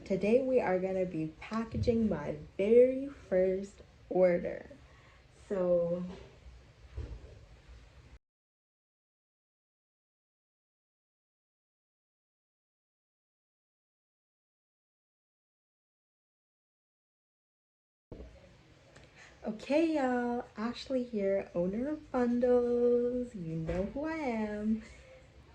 Today we are going to be packaging my very first order. So okay, y'all, Ashley here, owner of Bundles. You know who I am.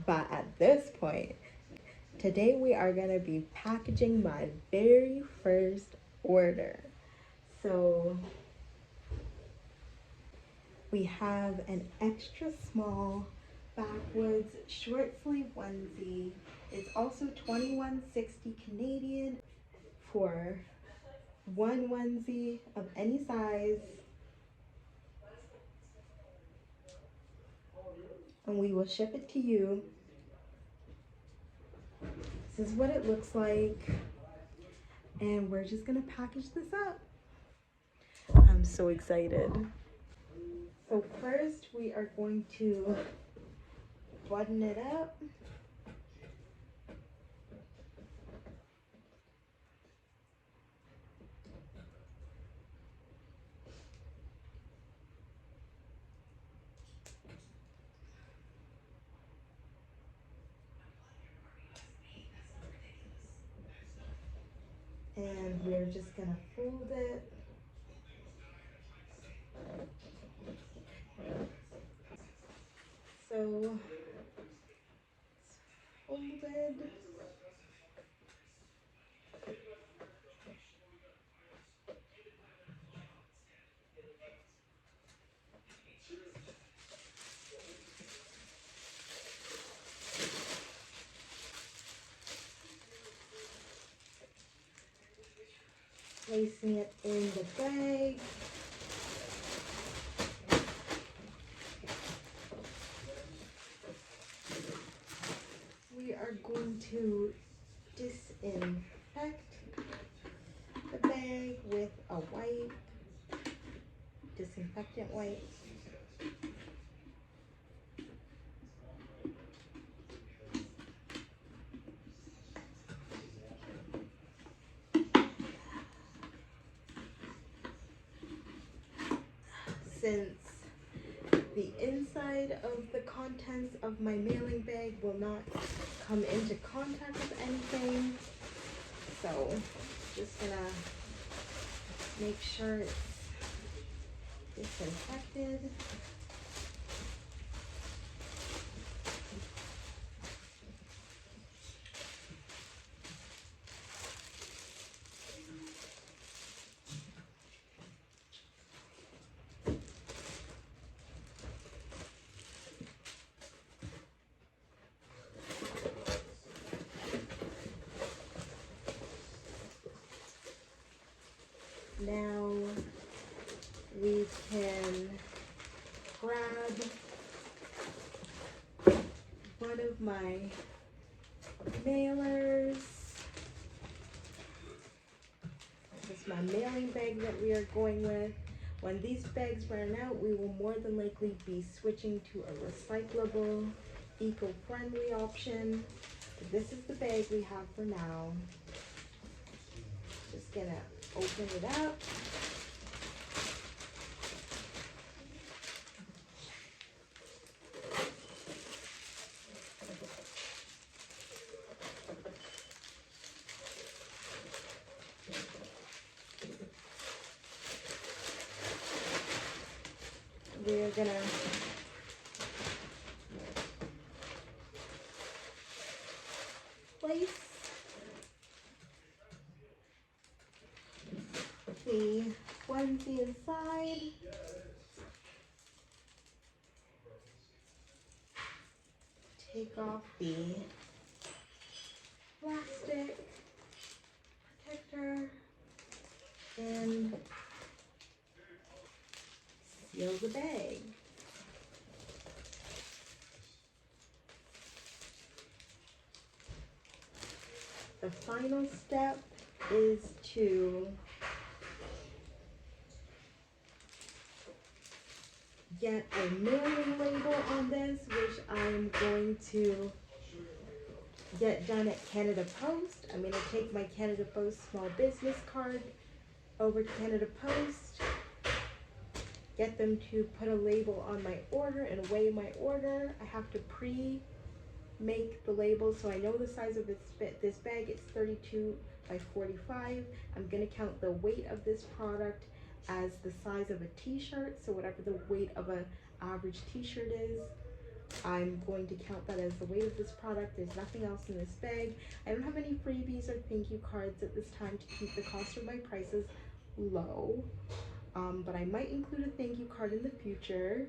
But at this point, today we are going to be packaging my very first order. So we have an extra small backwoods short sleeve onesie. It's also 21.60 Canadian for one onesie of any size, and we will ship it to you. This is what it looks like, and we're just gonna package this up. I'm so excited. So first we are going to button it up. And we're just gonna fold it. So it's folded. Placing it in the bag. We are going to disinfect the bag with a wipe, disinfectant wipe. Since the inside of the contents of my mailing bag will not come into contact with anything, so just gonna make sure it's disinfected. Now we can grab one of my mailers. This is my mailing bag that we are going with. When these bags run out, we will more than likely be switching to a recyclable, eco-friendly option. But this is the bag we have for now. Just gonna open it up. We're gonna place the onesie inside. Take off the plastic protector and seal the bag. The final step is to get a mailing label on this, which I'm going to get done at Canada Post. I'm gonna take my Canada Post small business card over to Canada Post, get them to put a label on my order and weigh my order. I have to pre-make the label so I know the size of this bag. It's 32 by 45. I'm gonna count the weight of this product as the size of a t-shirt, so whatever the weight of an average t-shirt is, I'm going to count that as the weight of this product. There's nothing else in this bag. I don't have any freebies or thank you cards at this time to keep the cost of my prices low, but I might include a thank you card in the future,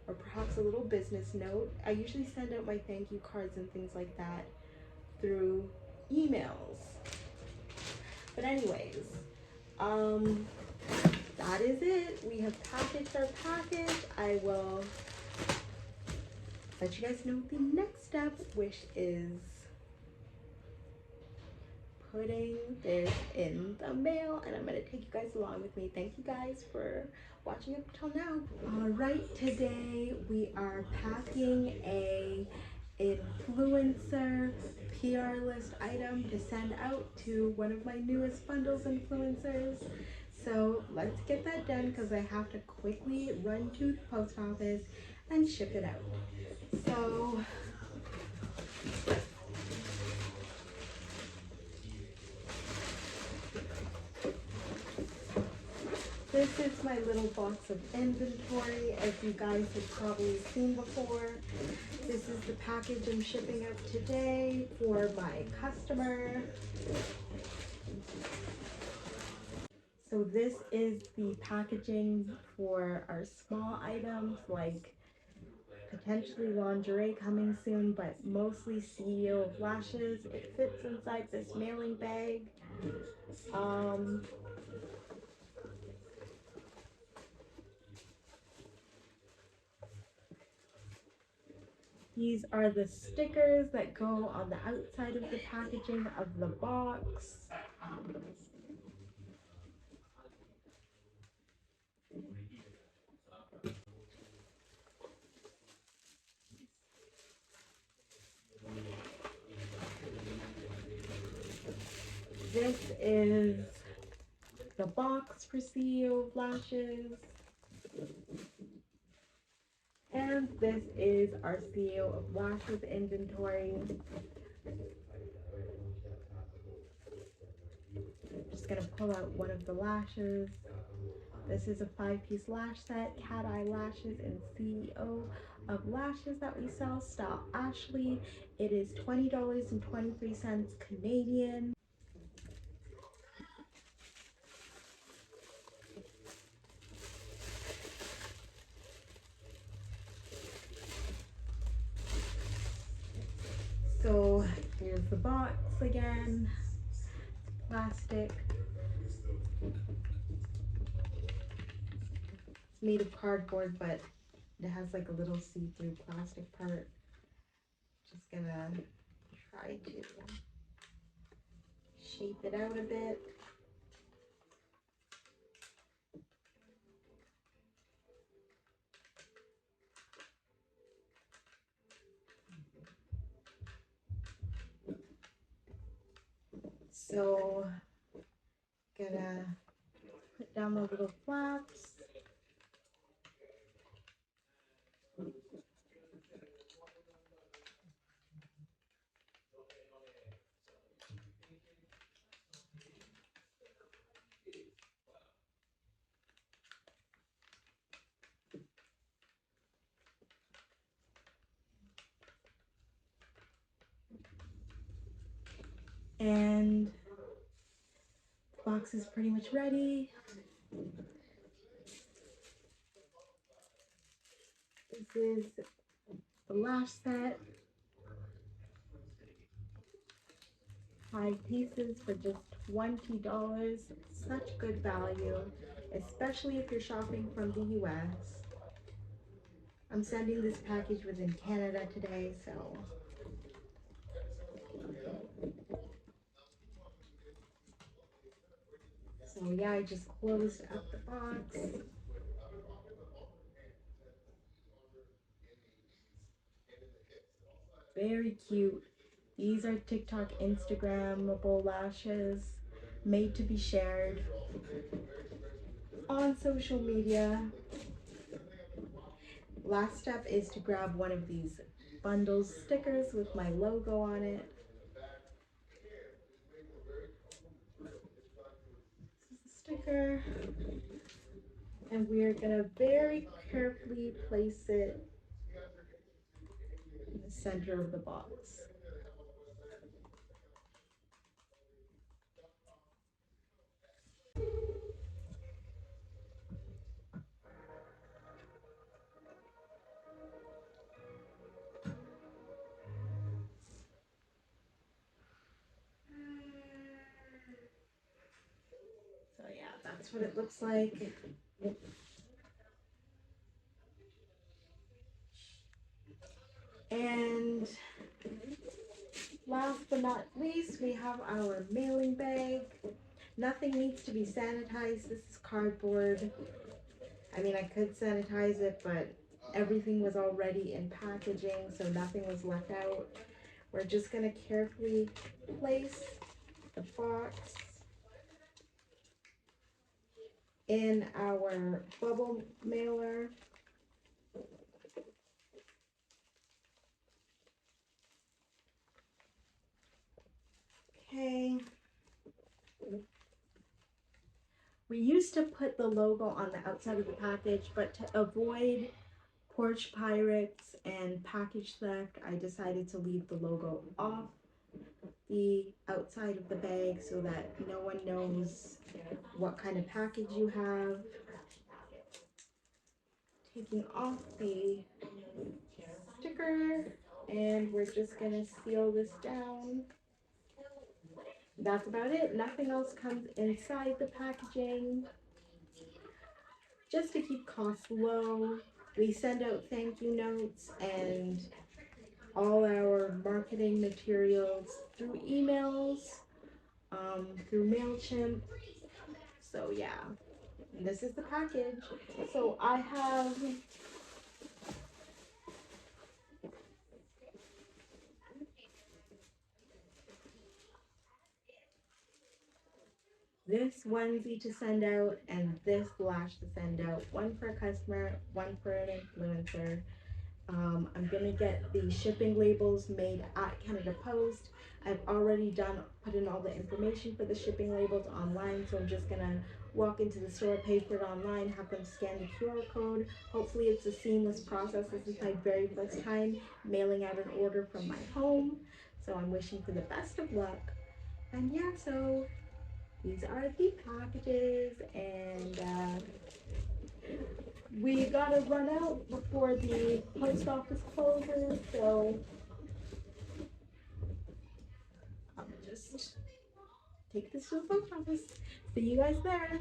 or perhaps a little business note. I usually send out my thank you cards and things like that through emails. But anyways, that is it. We have packaged our package. I will let you guys know the next step, which is putting this in the mail, and I'm gonna take you guys along with me. Thank you guys for watching up till now. All right, today we are packing a influencer PR list item to send out to one of my newest bundles influencers. So let's get that done because I have to quickly run to the post office and ship it out. So this is my little box of inventory, as you guys have probably seen before. This is the package I'm shipping out today for my customer. So this is the packaging for our small items, like potentially lingerie coming soon, but mostly CEO of Lashes. It fits inside this mailing bag. These are the stickers that go on the outside of the packaging of the box. This is the box for CEO of Lashes. And this is our CEO of Lashes inventory. I'm just gonna pull out one of the lashes. This is a 5-piece lash set, cat eye lashes and CEO of Lashes that we sell, style Ashley. It is $20.23 Canadian. So here's the box again. It's plastic. It's made of cardboard, but it has like a little see-through plastic part. Just gonna try to shape it out a bit. So gonna put down the little flaps. And the box is pretty much ready. This is the lash set. 5 pieces for just $20. Such good value, especially if you're shopping from the US. I'm sending this package within Canada today, so yeah, I just closed up the box. Very cute These are TikTok, Instagrammable lashes made to be shared on social media. Last step is to grab one of these bundles stickers with my logo on it. This is the sticker. And we're gonna very carefully place it in the center of the box. So yeah, that's what it looks like. And last but not least, we have our mailing bag. Nothing needs to be sanitized. This is cardboard. I mean, I could sanitize it, but everything was already in packaging, so nothing was left out. We're just gonna carefully place the box in our bubble mailer. Okay. We used to put the logo on the outside of the package, but to avoid porch pirates and package theft, I decided to leave the logo off the outside of the bag so that no one knows what kind of package you have. Taking off the sticker, and we're just gonna seal this down. That's about it. Nothing else comes inside the packaging. Just to keep costs low, we send out thank you notes and all our marketing materials through emails, through MailChimp. So yeah, this is the package. So I have this onesie to send out and this lash to send out. One for a customer, one for an influencer. I'm gonna get the shipping labels made at Canada Post. I've already put in all the information for the shipping labels online, so I'm just gonna walk into the store, pay for it online, have them scan the QR code. Hopefully it's a seamless process. This is my very first time mailing out an order from my home, so I'm wishing for the best of luck. And yeah, so these are the packages, and we gotta run out before the post office closes, so I'll just take this to the post office. See you guys there.